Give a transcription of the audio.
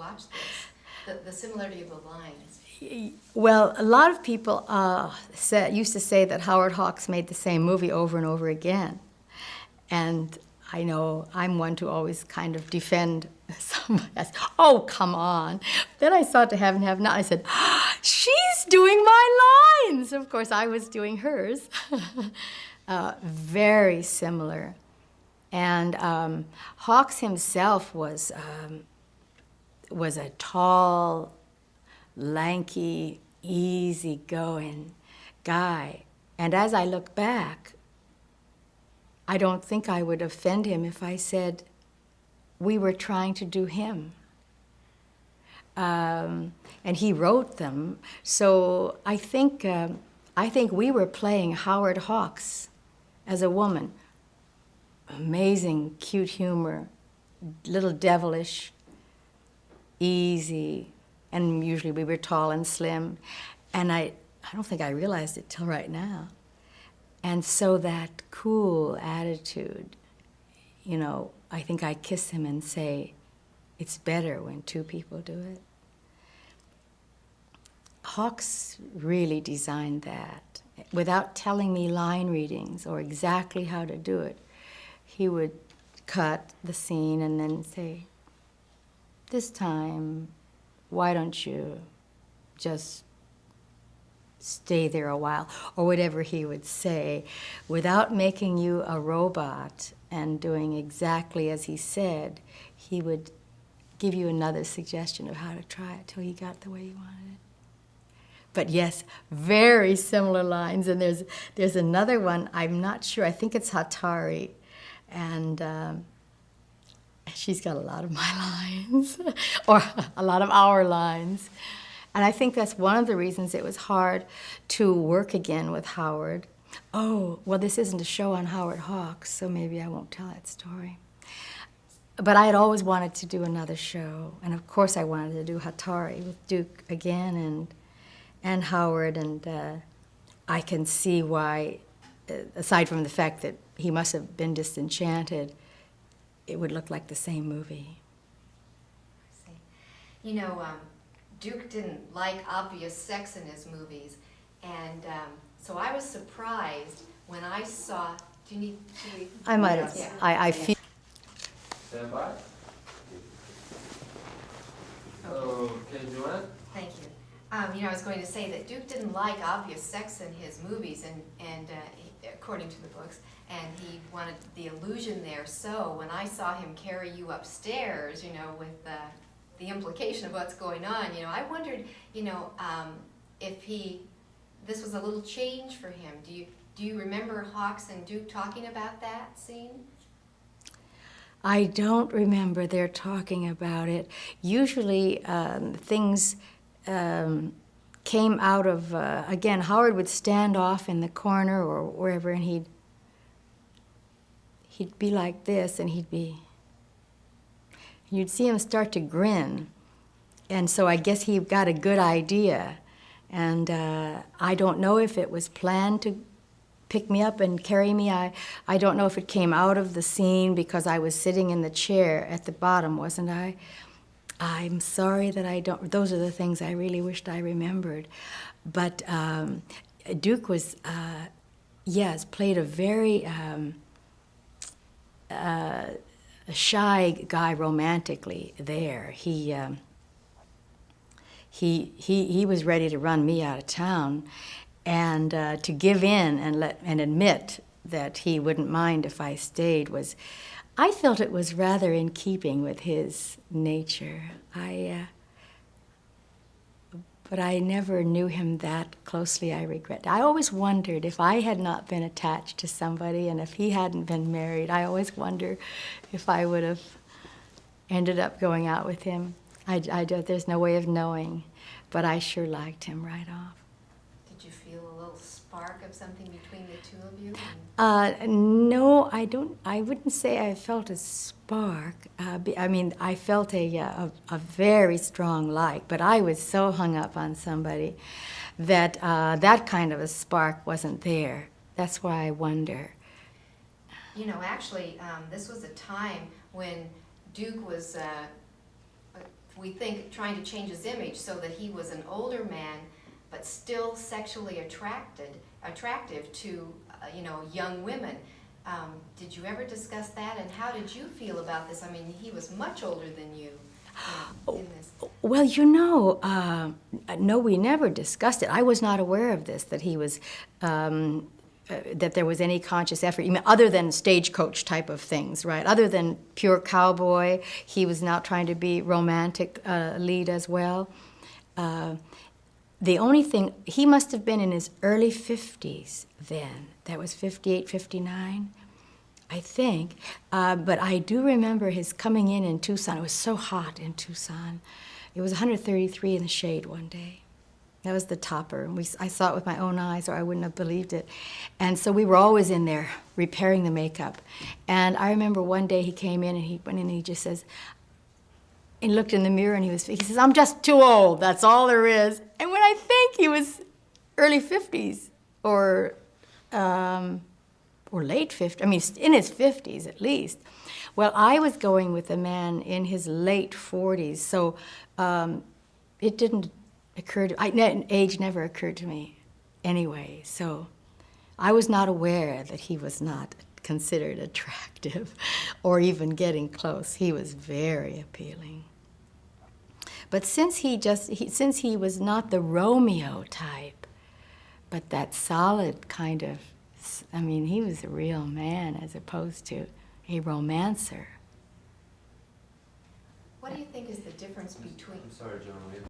watch this, the similarity of the lines. Well, a lot of people used to say that Howard Hawks made the same movie over and over again. And I know I'm one to always kind of defend somebody else. Oh, come on. Then I saw To Have and Have Not. I said, she's doing my lines. Of course, I was doing hers. Very similar. And Hawks himself was a tall, lanky, easygoing guy. And as I look back, I don't think I would offend him if I said we were trying to do him. And he wrote them. So I think we were playing Howard Hawks as a woman. Amazing, cute humor, little devilish, easy, and usually we were tall and slim. And I don't think I realized it till right now. And so that cool attitude, you know, I think I kiss him and say, it's better when two people do it. Hawks really designed that. Without telling me line readings or exactly how to do it, he would cut the scene and then say, this time, why don't you just stay there a while, or whatever he would say, without making you a robot and doing exactly as he said. He would give you another suggestion of how to try it till you got the way you wanted it. But yes, very similar lines, and there's another one, I'm not sure, I think it's Hatari, and she's got a lot of my lines, or a lot of our lines. And I think that's one of the reasons it was hard to work again with Howard. Oh, well, this isn't a show on Howard Hawks, so maybe I won't tell that story. But I had always wanted to do another show, and of course I wanted to do Hatari with Duke again and Howard, and I can see why, aside from the fact that he must have been disenchanted, it would look like the same movie. I see. You know, Duke didn't like obvious sex in his movies, and so I was surprised when I saw. Do you need? I might have. Yeah. I feel. Stand by. Okay, Joanne. Thank you. You know, I was going to say that Duke didn't like obvious sex in his movies, and according to the books, and he wanted the illusion there. So when I saw him carry you upstairs, you know, with the implication of what's going on, you know, I wondered, you know, if this was a little change for him. Do you remember Hawks and Duke talking about that scene? I don't remember their talking about it. Usually things came out of, again, Howard would stand off in the corner or wherever, and he'd be like this, and you'd see him start to grin. And so I guess he got a good idea. And I don't know if it was planned to pick me up and carry me. I don't know if it came out of the scene because I was sitting in the chair at the bottom, wasn't I? I'm sorry that I don't, those are the things I really wished I remembered. But Duke was, yes, played a very shy guy romantically there. He was ready to run me out of town, and to give in and admit that he wouldn't mind if I stayed was, I felt it was rather in keeping with his nature. But I never knew him that closely, I regret. I always wondered if I had not been attached to somebody and if he hadn't been married, I always wonder if I would have ended up going out with him. There's no way of knowing, but I sure liked him right off. Did you feel a little spark of something between the two of you? No, I don't. I wouldn't say I felt a spark. I mean, I felt a very strong like, but I was so hung up on somebody that that kind of a spark wasn't there. That's why I wonder. You know, actually, this was a time when Duke was we think trying to change his image so that he was an older man, but still sexually attractive to, young women. Did you ever discuss that, and how did you feel about this? I mean, he was much older than you in this. Well, no, we never discussed it. I was not aware of this, that he was, that there was any conscious effort, even other than stagecoach type of things, right? Other than pure cowboy, he was not trying to be romantic lead as well. The only thing, he must have been in his early 50s then. That was 58, 59, I think. But I do remember his coming in Tucson. It was so hot in Tucson. It was 133 in the shade one day. That was the topper. I saw it with my own eyes, or I wouldn't have believed it. And so we were always in there repairing the makeup. And I remember one day he came in and he went in and he just says, and looked in the mirror and he says, "I'm just too old, that's all there is." And when I think he was early 50s or late 50s, I mean, in his 50s at least. Well, I was going with a man in his late 40s, so it didn't occur to, age never occurred to me anyway, so I was not aware that he was not considered attractive or even getting close. He was very appealing. But since he was not the Romeo type, but that solid kind of, I mean, he was a real man as opposed to a romancer. What do you think is the difference between... I'm sorry, John.